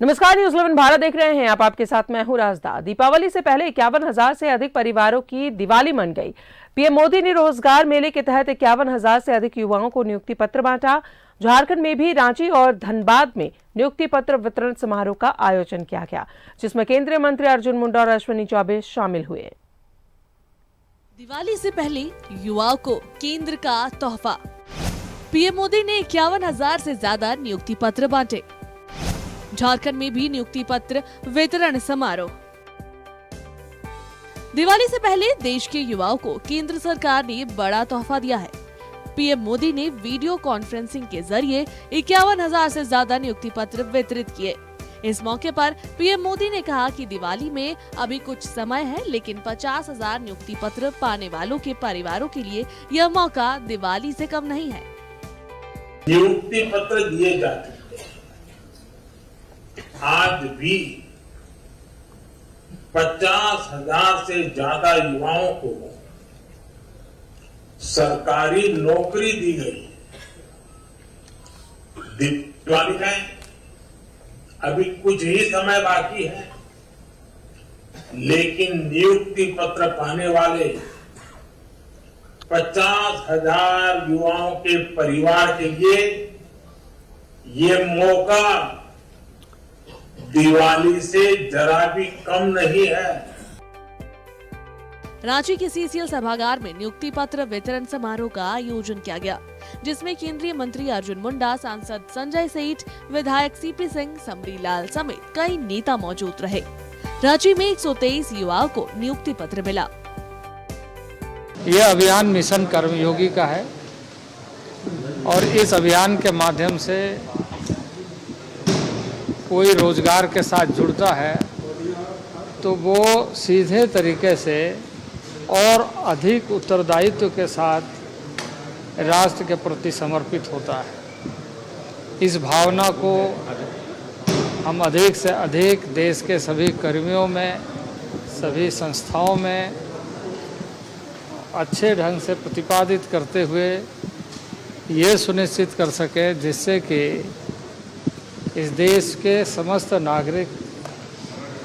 नमस्कार, न्यूज 11 भारत देख रहे हैं आप। आपके साथ मैं हूं राजदा। दीपावली से पहले 51,000 से अधिक परिवारों की दिवाली मन गई। पीएम मोदी ने रोजगार मेले के तहत 51,000 से अधिक युवाओं को नियुक्ति पत्र बांटा। झारखंड में भी रांची और धनबाद में नियुक्ति पत्र वितरण समारोह का आयोजन किया गया, जिसमें केंद्रीय मंत्री अर्जुन मुंडा और अश्विनी चौबे शामिल हुए। दिवाली से पहले युवाओं को केंद्र का तोहफा। पीएम मोदी ने 51,000 से ज्यादा नियुक्ति पत्र बांटे। झारखंड में भी नियुक्ति पत्र वितरण समारोह। दिवाली से पहले देश के युवाओं को केंद्र सरकार ने बड़ा तोहफा दिया है। पीएम मोदी ने वीडियो कॉन्फ्रेंसिंग के जरिए 51,000 से ज्यादा नियुक्ति पत्र वितरित किए। इस मौके पर पीएम मोदी ने कहा कि दिवाली में अभी कुछ समय है, लेकिन 50,000 नियुक्ति पत्र पाने वालों के परिवारों के लिए यह मौका दिवाली से कम नहीं है। नियुक्ति पत्र दिए जाते हैं। आज भी 50,000 से ज्यादा युवाओं को सरकारी नौकरी दी गई है। दिवाली का अभी कुछ ही समय बाकी है, लेकिन नियुक्ति पत्र पाने वाले 50,000 युवाओं के परिवार के लिए ये मौका दिवाली से जरा भी कम नहीं है। रांची के सीसीएल सभागार में नियुक्ति पत्र वितरण समारोह का आयोजन किया गया, जिसमें केंद्रीय मंत्री अर्जुन मुंडा, सांसद संजय सेठ, विधायक सीपी सिंह, समरीलाल समेत कई नेता मौजूद रहे। रांची में 123 युवाओं को नियुक्ति पत्र मिला। यह अभियान मिशन कर्मयोगी का है और इस अभियान के माध्यम से कोई रोजगार के साथ जुड़ता है तो वो सीधे तरीके से और अधिक उत्तरदायित्व के साथ राष्ट्र के प्रति समर्पित होता है। इस भावना को हम अधिक से अधिक देश के सभी कर्मियों में, सभी संस्थाओं में अच्छे ढंग से प्रतिपादित करते हुए ये सुनिश्चित कर सकें जिससे कि इस देश के समस्त नागरिक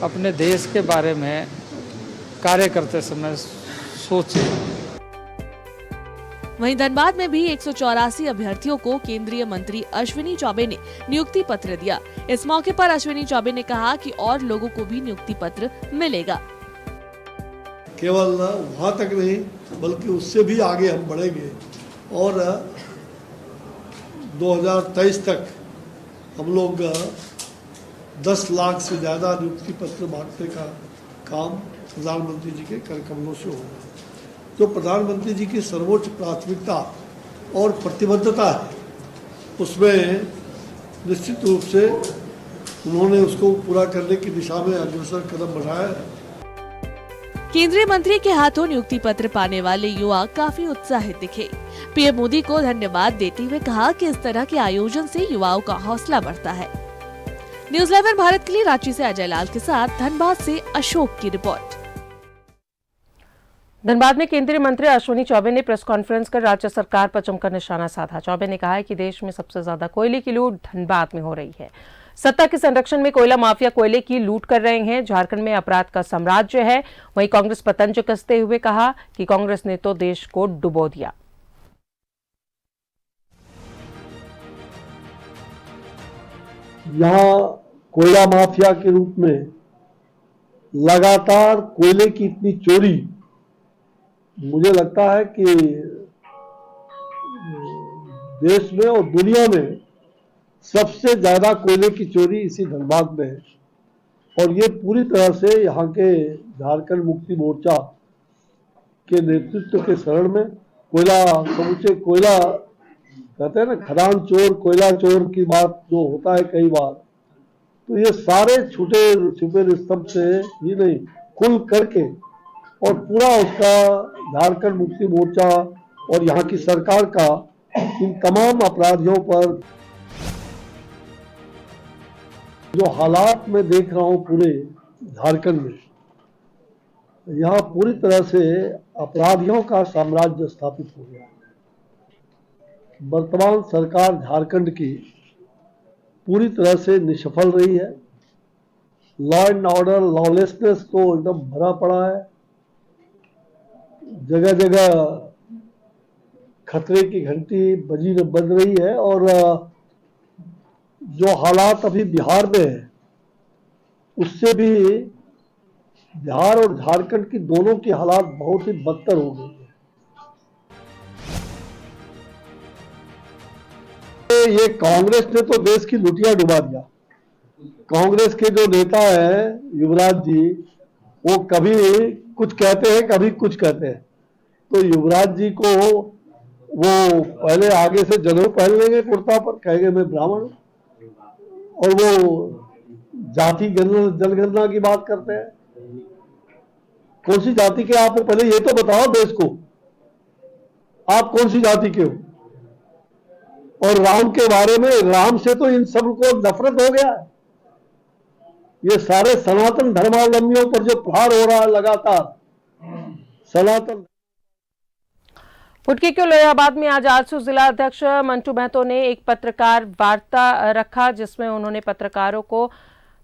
अपने देश के बारे में कार्य करते समय सोचें। वहीं धनबाद में भी 184 अभ्यर्थियों को केंद्रीय मंत्री अश्विनी चौबे ने नियुक्ति पत्र दिया। इस मौके पर अश्विनी चौबे ने कहा कि और लोगों को भी नियुक्ति पत्र मिलेगा। केवल वहाँ तक नहीं बल्कि उससे भी आगे हम बढ़ेंगे और 2023 तक हम लोग 10 लाख से ज़्यादा नियुक्ति पत्र बांटने का काम प्रधानमंत्री जी के कर कमलों से होगा। जो प्रधानमंत्री जी की सर्वोच्च प्राथमिकता और प्रतिबद्धता है, उसमें निश्चित रूप से उन्होंने उसको पूरा करने की दिशा में अग्रसर कदम बढ़ाया है। केंद्रीय मंत्री के हाथों नियुक्ति पत्र पाने वाले युवा काफी उत्साहित दिखे। पीएम मोदी को धन्यवाद देते हुए कहा कि इस तरह के आयोजन से युवाओं का हौसला बढ़ता है। न्यूज 11 भारत के लिए रांची से अजय लाल के साथ धनबाद से अशोक की रिपोर्ट। धनबाद में केंद्रीय मंत्री अश्विनी चौबे ने प्रेस कॉन्फ्रेंस कर राज्य सरकार पर जमकर निशाना साधा। चौबे ने कहा है कि देश में सबसे ज्यादा कोयले की लूट धनबाद में हो रही है। सत्ता के संरक्षण में कोयला माफिया कोयले की लूट कर रहे हैं। झारखंड में अपराध का साम्राज्य है। वहीं कांग्रेस पर तंज कसते हुए कहा कि कांग्रेस ने तो देश को डुबो दिया। यहाँ कोयला माफिया के रूप में लगातार कोयले की इतनी चोरी, मुझे लगता है कि देश में और दुनिया में सबसे ज्यादा कोयले की चोरी इसी धनबाद में है। और ये पूरी तरह से यहाँ के झारखंड मुक्ति मोर्चा के नेतृत्व के शरण में कोयला, समूचे कोयला कहते हैं ना, खदान चोर कोयला चोर की बात जो होता है कई बार, तो ये सारे छुपे रिश्तम से ही नहीं, खुल करके और पूरा उसका झारखंड मुक्ति मोर्चा और यहाँ की सरकार का इन तमाम अपराधियों पर जो हालात मैं देख रहा हूँ पूरे झारखंड में, यहाँ पूरी तरह से अपराधियों का साम्राज्य स्थापित हो गया। वर्तमान सरकार झारखंड की पूरी तरह से निष्फल रही है। लॉ एंड ऑर्डर लॉलेसनेस तो एकदम भरा पड़ा है। जगह जगह खतरे की घंटी बज रही है और जो हालात अभी बिहार में है उससे भी बिहार और झारखंड की दोनों की हालात बहुत ही बदतर हो गई है। ये कांग्रेस ने तो देश की लुटिया डुबा दिया। कांग्रेस के जो नेता हैं युवराज जी, वो कभी कुछ कहते हैं कभी कुछ कहते हैं। तो युवराज जी को वो पहले आगे से जनेऊ पहन लेंगे कुर्ता पर, कहेंगे मैं ब्राह्मण हूं, और वो जाति जनगणना की बात करते हैं। कौन सी जाति के आप हो, पहले ये तो बताओ देश को, आप कौन सी जाति के हो। और राम के बारे में, राम से तो इन सब को नफरत हो गया है। ये सारे सनातन धर्मावलंबियों पर जो प्रहार हो रहा है लगातार, सनातन। पुटकी के लोहियाबाद में आज आजसू जिला अध्यक्ष मंटू महतो ने एक पत्रकार वार्ता रखा, जिसमें उन्होंने पत्रकारों को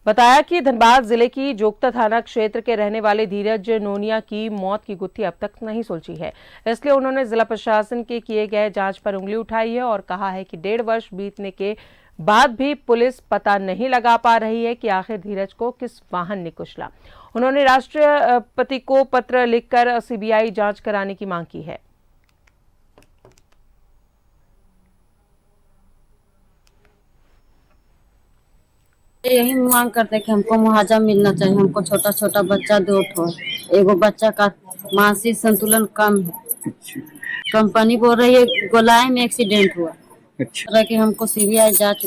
बताया कि धनबाद जिले की जोगता थाना क्षेत्र के रहने वाले धीरज नोनिया की मौत की गुत्थी अब तक नहीं सुलझी है। इसलिए उन्होंने जिला प्रशासन के किए गए जांच पर उंगली उठाई है और कहा है कि 1.5 वर्ष बीतने के बाद भी पुलिस पता नहीं लगा पा रही है कि आखिर धीरज को किस वाहन ने कुचला। उन्होंने राष्ट्रपति को पत्र लिखकर सीबीआई जांच कराने की मांग की है। यही मांग करते कि हमको मुआवजा मिलना चाहिए। हमको छोटा छोटा बच्चा 2 ठो, एगो बच्चा का मानसिक संतुलन कम है। कंपनी बोल रही है गोलाई में एक्सीडेंट हुआ। अच्छा, कि हमको सीबीआई जांच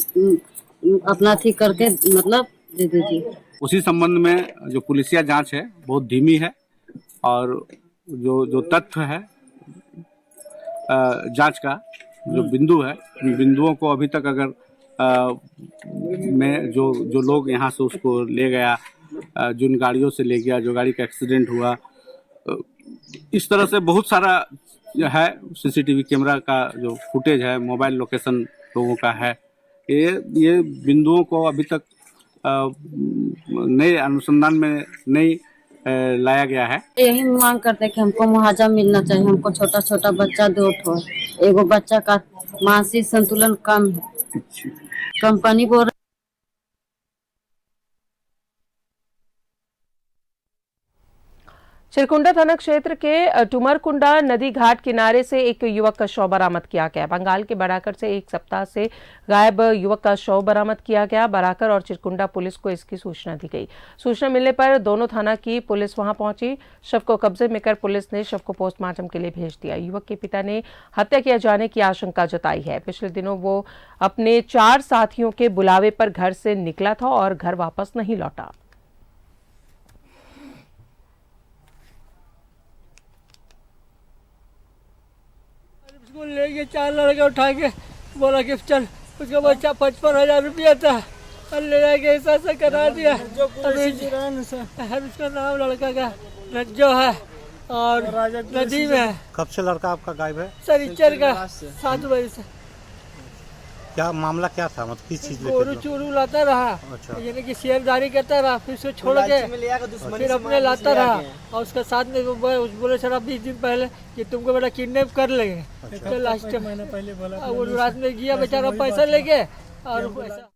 अपना थी करके मतलब दे दीजिए। उसी संबंध में जो पुलिसिया जांच है बहुत धीमी है और जो तथ्य है जांच का जो बिंदु है, बिंदुओं को अभी तक अगर में जो लोग यहाँ से उसको ले गया, जिन गाड़ियों से ले गया, जो गाड़ी का एक्सीडेंट हुआ, इस तरह से बहुत सारा है। सीसीटीवी कैमरा का जो फुटेज है, मोबाइल लोकेशन लोगों का है, ये बिंदुओं को अभी तक नए अनुसंधान में नहीं लाया गया है। यही मांग करते हैं कि हमको मुआवजा मिलना चाहिए। हमको छोटा छोटा बच्चा 2 ठो, एगो बच्चा का मानसिक संतुलन कम है। कंपनी बोल चिरकुंडा थाना क्षेत्र के टुमरकुंडा नदी घाट किनारे से एक युवक का शव बरामद किया गया। बंगाल के बराकर से 1 सप्ताह से गायब युवक का शव बरामद किया गया। बराकर और चिरकुंडा पुलिस को इसकी सूचना दी गई। सूचना मिलने पर दोनों थाना की पुलिस वहां पहुंची। शव को कब्जे में कर पुलिस ने शव को पोस्टमार्टम के लिए भेज दिया। युवक के पिता ने हत्या किए जाने की आशंका जताई है। पिछले दिनों वो अपने 4 साथियों के बुलावे पर घर से निकला था और घर वापस नहीं लौटा। स्कूल ले गए, 4 लड़के उठा के बोला कि चल, उसका बच्चा 55,000 रुपया था और ले जाके ऐसा करा दिया। अब इसका नाम लड़का का रज्जो है और नदी में है। कब से लड़का आपका गायब है? सरिचर का 7 बजे से। क्या मामला क्या था, मतलब किस चीज चोरू चोरू लाता रहा। अच्छा। यानी कि शेयरदारी करता रहा, फिर उसको छोड़ के फिर अपने लाता रहा और उसके साथ में बोले सर 20 दिन पहले कि तुमको बेटा किडनैप कर लेंगे। अच्छा। तो लास्ट महीना पहले बोला, वो रात में गया बेचारा पैसा लेके और पैसा।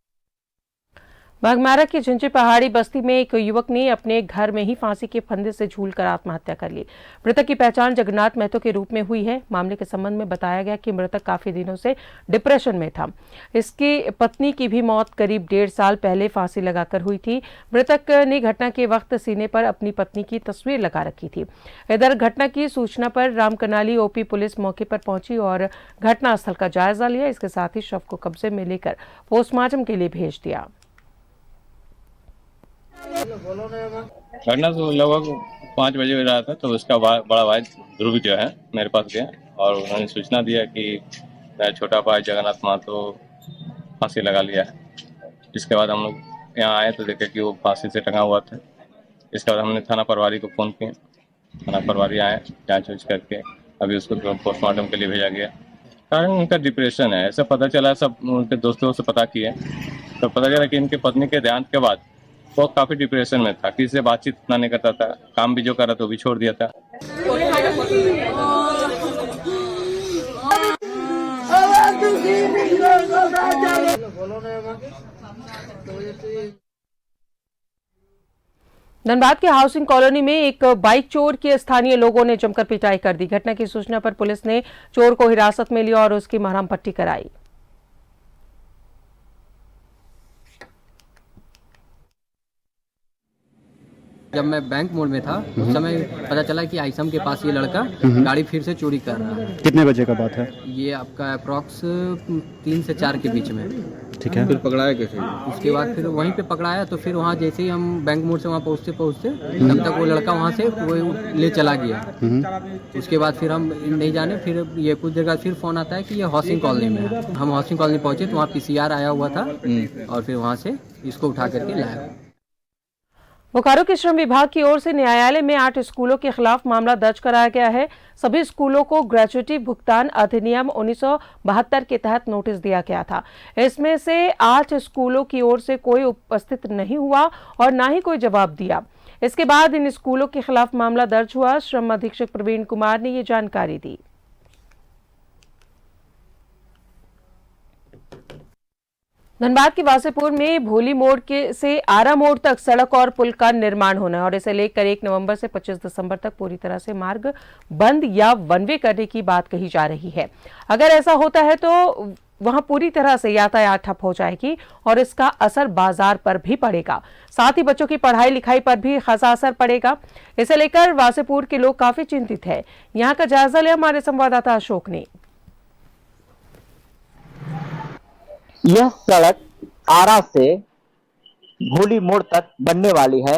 बाघमारा की झुंझी पहाड़ी बस्ती में एक युवक ने अपने घर में ही फांसी के फंदे से झूलकर आत्महत्या कर ली। मृतक की पहचान जगन्नाथ महतो के रूप में हुई है। मामले के संबंध में बताया गया कि मृतक काफी दिनों से डिप्रेशन में था। इसकी पत्नी की भी मौत करीब 1.5 साल पहले फांसी लगाकर हुई थी। मृतक ने घटना के वक्त सीने पर अपनी पत्नी की तस्वीर लगा रखी थी। इधर घटना की सूचना पर रामकनाली ओपी पुलिस मौके पर पहुंची और घटनास्थल का जायजा लिया। इसके साथ ही शव को कब्जे में लेकर पोस्टमार्टम के लिए भेज दिया। घटना तो लगभग 5 बजे हो रहा था, तो उसका बड़ा भाई ध्रुव जो है मेरे पास गया और उन्होंने सूचना दिया कि मेरा छोटा भाई जगन्नाथ महतो फांसी लगा लिया है। इसके बाद हम लोग यहाँ आए तो देखे कि वो फांसी से टंगा हुआ था। इसके बाद हमने थाना प्रभारी को फ़ोन किया। थाना प्रभारी आए, जाँच उच करके अभी उसको पोस्टमार्टम के लिए भेजा गया। कारण उनका डिप्रेशन है, ऐसा पता चला। सब उनके दोस्तों से पता किए तो पता चला कि इनके पत्नी के देहांत के बाद वो काफी डिप्रेशन में था, किसी से बातचीत उतना नहीं करता था, काम भी जो कर रहा था वो भी छोड़ दिया था। धनबाद के हाउसिंग कॉलोनी में एक बाइक चोर की स्थानीय लोगों ने जमकर पिटाई कर दी। घटना की सूचना पर पुलिस ने चोर को हिरासत में लिया और उसकी मरहम पट्टी कराई। जब मैं बैंक मोड़ में था उस समय पता चला कि आइसम के पास ये लड़का गाड़ी फिर से चोरी कर रहा है। कितने बजे का बात है? ये आपका अप्रॉक्स 3 से 4 के बीच में। ठीक है, फिर पकड़ाया कैसे? उसके बाद फिर वहीं पे पकड़ाया, तो फिर वहाँ जैसे ही हम बैंक मोड़ से वहाँ पहुँचते तब तक वो लड़का वहाँ से वो ले चला गया। उसके बाद फिर हम नहीं जाने, फिर ये कुछ देर बाद फिर फोन आता है कि ये हाउसिंग कॉलोनी में है। हम हाउसिंग कॉलोनी पहुँचे तो वहाँ PCR आया हुआ था और फिर वहाँ से इसको उठा करके लाया। बोकारो के श्रम विभाग की ओर से न्यायालय में 8 स्कूलों के खिलाफ मामला दर्ज कराया गया है। सभी स्कूलों को ग्रेच्युटी भुगतान अधिनियम 1972 के तहत नोटिस दिया गया था। इसमें से 8 स्कूलों की ओर से कोई उपस्थित नहीं हुआ और ना ही कोई जवाब दिया। इसके बाद इन स्कूलों के खिलाफ मामला दर्ज हुआ। श्रम अधीक्षक प्रवीण कुमार ने ये जानकारी दी। धनबाद के वासेपुर में भोली मोड़ के से आरा मोड़ तक सड़क और पुल का निर्माण होना है और इसे लेकर 1 नवंबर से 25 दिसंबर तक पूरी तरह से मार्ग बंद या वन वे करने की बात कही जा रही है। अगर ऐसा होता है तो वहां पूरी तरह से यातायात ठप हो जाएगी और इसका असर बाजार पर भी पड़ेगा। साथ ही बच्चों की पढ़ाई लिखाई पर भी खासा असर पड़ेगा। इसे लेकर वासेपुर के लोग काफी चिंतित है। यहाँ का जायजा लिया हमारे संवाददाता अशोक ने। यह सड़क आरा से भोली मोड़ तक बनने वाली है।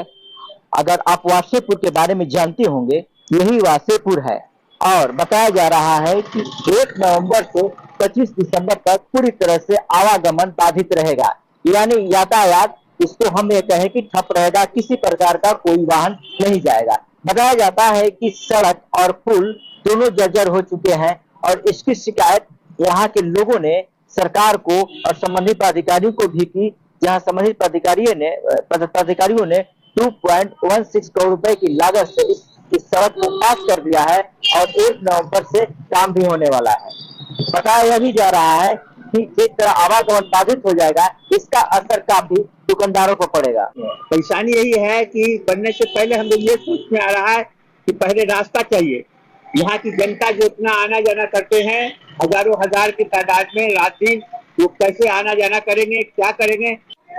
अगर आप वासेपुर के बारे में जानते होंगे, यही वासेपुर है और बताया जा रहा है कि 1 नवंबर से 25 दिसंबर तक पूरी तरह से आवागमन बाधित रहेगा, यानी यातायात इसको हम ये कहें कि ठप रहेगा, किसी प्रकार का कोई वाहन नहीं जाएगा। बताया जाता है कि सड़क और पुल दोनों जर्जर हो चुके हैं और इसकी शिकायत यहाँ के लोगों ने सरकार को और संबंधित अधिकारियों को भी की, जहां संबंधित पदाधिकारियों ने 2.16 करोड़ रुपए की लागत से इस सड़क को पास कर दिया है और 1 नवंबर से काम भी होने वाला है। बताया यह भी जा रहा है कि जिस तरह आवागमन बाधित हो जाएगा, इसका असर काफी दुकानदारों को पड़ेगा। परेशानी यही है कि बनने से पहले हम लोग ये सोच में आ रहा है कि पहले रास्ता चाहिए। यहाँ की जनता जो इतना आना जाना करते हैं, हजारों हजार की तादाद में रात दिन, वो कैसे आना जाना करेंगे, क्या करेंगे?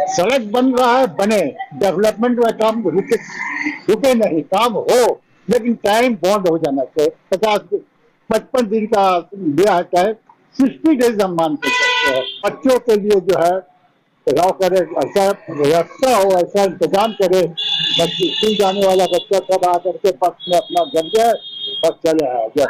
सड़क बन रहा है, बने, डेवलपमेंट में काम रुके नहीं, काम हो, लेकिन टाइम बॉन्ड हो जाना चाहिए। 50-55 दिन का दिया है, 60 डेज हम मान के चलते हैं। बच्चों के लिए जो है राव करे, ऐसा व्यवस्था हो, ऐसा इंतजाम करे, बच्चे स्कूल जाने वाला बच्चा सब आकर के पक्ष में अपना जम जाए और चले आए।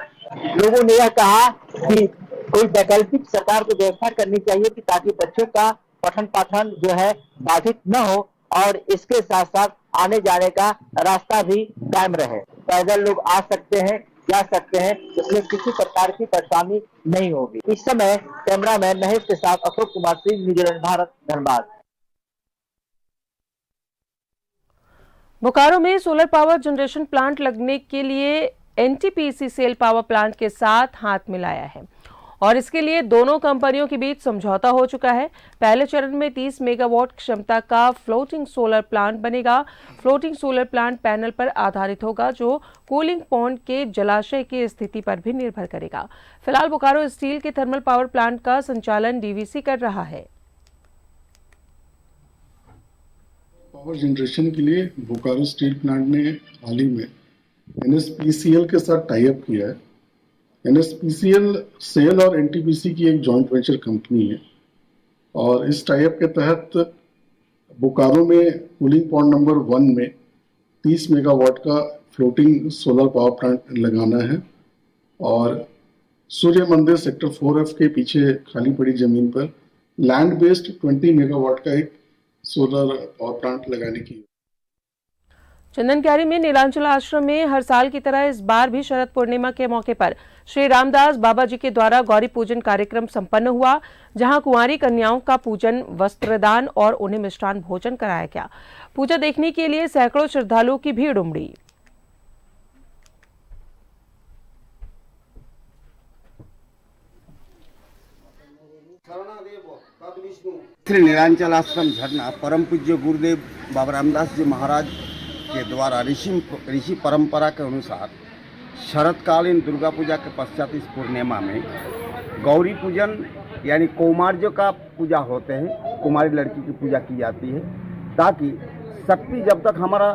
लोगों ने यह कहा कि कोई वैकल्पिक सरकार को व्यवस्था करनी चाहिए कि ताकि बच्चों का पठन पाठन जो है बाधित न हो और इसके साथ साथ आने जाने का रास्ता भी कायम रहे। पैदल लोग आ सकते हैं, जा सकते हैं, इसमें किसी प्रकार की परेशानी नहीं होगी। इस समय कैमरामैन महेश के साथ अशोक कुमार सिंह, न्यूजीलैंड भारत, धनबाद। बोकारो में सोलर पावर जनरेशन प्लांट लगने के लिए NTPC सेल पावर प्लांट के साथ हाथ मिलाया है और इसके लिए दोनों कंपनियों के बीच समझौता हो चुका है। पहले चरण में 30 मेगावाट क्षमता का फ्लोटिंग सोलर प्लांट बनेगा। फ्लोटिंग सोलर प्लांट पैनल पर आधारित होगा जो कूलिंग पॉन्ड के जलाशय की स्थिति पर भी निर्भर करेगा। फिलहाल बोकारो स्टील के थर्मल पावर प्लांट का संचालन DVC कर रहा है। पावर जनरेशन के लिए बोकारो स्टील प्लांट ने हाल ही में NSPCL के साथ टाई अप किया है। NSPCL सेल और NTPC की एक जॉइंट वेंचर कंपनी है और इस टाई अप के तहत बोकारो में कूलिंग पॉन्ड नंबर 1 में 30 मेगावाट का फ्लोटिंग सोलर पावर प्लांट लगाना है और सूर्य मंदिर सेक्टर 4F के पीछे खाली पड़ी जमीन पर लैंड बेस्ड 20 मेगावाट का एक सोलर पावर प्लांट लगाने की। चंदन क्यारी में नीलांचल आश्रम में हर साल की तरह इस बार भी शरद पूर्णिमा के मौके पर श्री रामदास बाबा जी के द्वारा गौरी पूजन कार्यक्रम संपन्न हुआ, जहां कुंवारी कन्याओं का पूजन, वस्त्रदान और उन्हें मिष्ठान भोजन कराया गया। पूजा देखने के लिए सैकड़ों श्रद्धालुओं की भीड़ उमड़ी। श्री नीलांचल आश्रम झरना परम पूज्य गुरुदेव बाबा रामदास जी महाराज के द्वारा ऋषि परंपरा के अनुसार शरतकालीन दुर्गा पूजा के पश्चात इस पूर्णिमा में गौरी पूजन यानी कौमार्यों का पूजा होते हैं। कुमारी लड़की की पूजा की जाती है ताकि शक्ति जब तक हमारा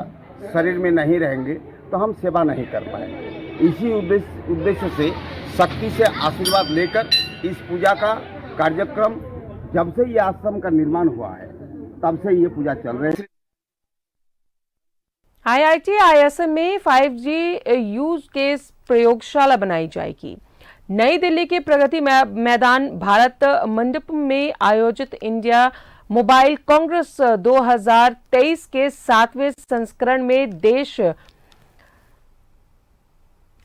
शरीर में नहीं रहेंगे तो हम सेवा नहीं कर पाएंगे। इसी उद्देश्य से शक्ति से आशीर्वाद लेकर इस पूजा का कार्यक्रम जब से ये आश्रम का निर्माण हुआ है तब से ये पूजा चल रही है। IIT ISM में 5G यूज केस प्रयोगशाला बनाई जाएगी। नई दिल्ली के प्रगति मैदान भारत मंडप में आयोजित इंडिया मोबाइल कांग्रेस 2023 के 7वें संस्करण में देश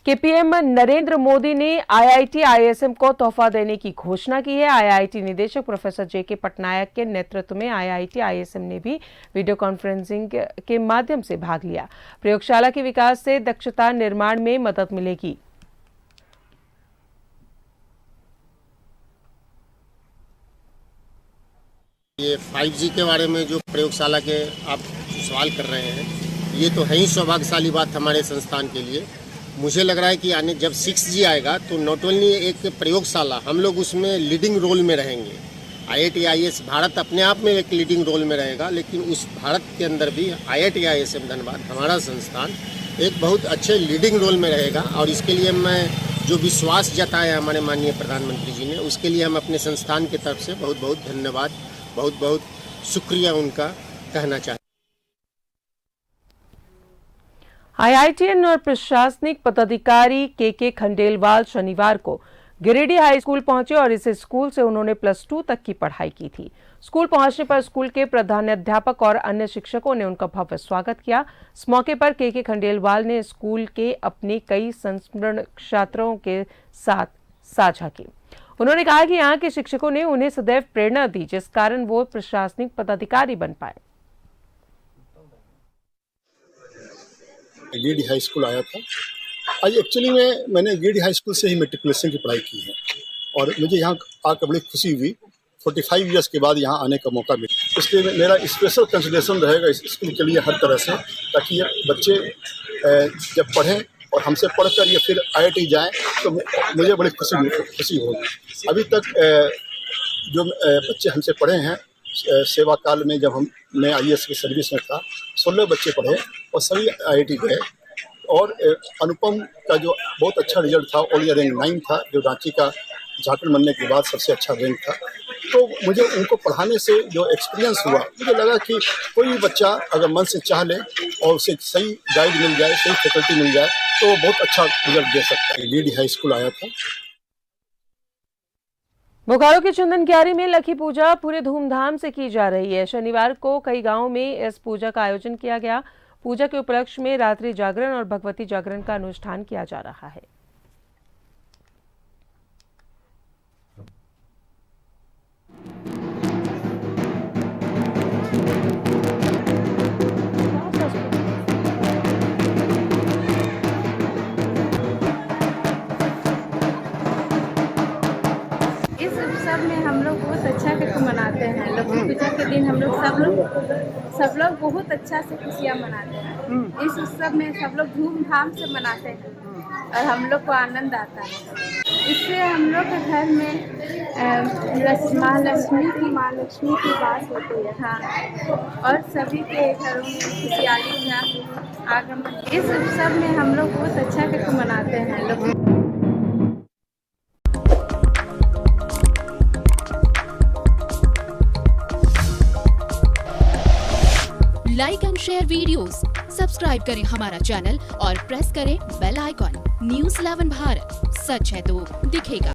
के पीएम नरेंद्र मोदी ने IIT ISM को तोहफा देने की घोषणा की है। IIT निदेशक प्रोफेसर JK पटनायक के नेतृत्व में IIT ISM ने भी वीडियो कॉन्फ्रेंसिंग के माध्यम से भाग लिया। प्रयोगशाला के विकास से दक्षता निर्माण में मदद मिलेगी। ये 5G के बारे में जो प्रयोगशाला के आप सवाल कर रहे हैं, ये तो है ही सौभाग्यशाली बात हमारे संस्थान के लिए। मुझे लग रहा है कि आने जब 6G आएगा तो नॉट ओनली एक प्रयोगशाला, हम लोग उसमें लीडिंग रोल में रहेंगे। IIT IS भारत अपने आप में एक लीडिंग रोल में रहेगा, लेकिन उस भारत के अंदर भी IIT ISM धनबाद हमारा संस्थान एक बहुत अच्छे लीडिंग रोल में रहेगा। और इसके लिए मैं जो विश्वास जताया हमारे माननीय प्रधानमंत्री जी ने, उसके लिए हम अपने संस्थान की तरफ से बहुत बहुत धन्यवाद, बहुत बहुत शुक्रिया उनका कहना चाहते हैं। IITN और प्रशासनिक पदाधिकारी KK खंडेलवाल शनिवार को गिरिडीह हाई स्कूल पहुंचे और इस स्कूल से उन्होंने +2 तक की पढ़ाई की थी। स्कूल पहुंचने पर स्कूल के प्रधानाध्यापक और अन्य शिक्षकों ने उनका भव्य स्वागत किया। इस मौके पर KK खंडेलवाल ने स्कूल के अपने कई संस्मरण छात्रों के साथ साझा की। उन्होंने कहा कि यहाँ के शिक्षकों ने उन्हें सदैव प्रेरणा दी, जिस कारण वो प्रशासनिक पदाधिकारी बन पाए। गिरिडीह हाई स्कूल आया था। आज एक्चुअली मैंने गिरिडीह हाई स्कूल से ही मैट्रिकुलेशन की पढ़ाई की है और मुझे यहाँ आकर बड़ी खुशी हुई। 45 इयर्स के बाद यहाँ आने का मौका मिला, इसलिए मेरा स्पेशल कंसिडरेशन रहेगा इस स्कूल के लिए हर तरह से, ताकि ये बच्चे जब पढ़ें और हमसे पढ़कर ये फिर IIT जाएं तो मुझे बड़ी खुशी होगी। अभी तक जो बच्चे हमसे पढ़े हैं सेवा काल में, जब मैं IAS की सर्विस में था, 16 बच्चे पढ़े और सभी IIT गए। और अनुपम का जो बहुत अच्छा रिजल्ट था, ऑल इंडिया रैंक 9 था, जो रांची का झारखंड बनने के बाद सबसे अच्छा रैंक था। तो मुझे उनको पढ़ाने से जो एक्सपीरियंस हुआ, मुझे लगा कि कोई भी बच्चा अगर मन से चाह ले और उसे सही गाइड मिल जाए, सही फैकल्टी मिल जाए, तो वो बहुत अच्छा रिजल्ट दे सकता है। गिरिडीह हाई स्कूल आया था। बोकारो के चंदन क्यारी में लखी पूजा पूरे धूमधाम से की जा रही है। शनिवार को कई गांवों में इस पूजा का आयोजन किया गया। पूजा के उपलक्ष्य में रात्रि जागरण और भगवती जागरण का अनुष्ठान किया जा रहा है। इस उत्सव में हम लोग बहुत अच्छा करके मनाते हैं। लक्ष्मी पूजा के दिन हम लोग सब लोग बहुत अच्छा से खुशियाँ मनाते हैं। इस उत्सव में सब लोग धूमधाम से मनाते हैं और हम लोग को आनंद आता है। इससे हम लोग के घर में माँ लक्ष्मी की बात होती है। हाँ, और सभी के घरों में खुशहाली का आगमन। इस उत्सव में हम लोग बहुत अच्छा करके मनाते हैं। Like and share videos, subscribe करें हमारा चैनल और प्रेस करें बेल आइकॉन। न्यूज़ 11 भारत, सच है तो दिखेगा।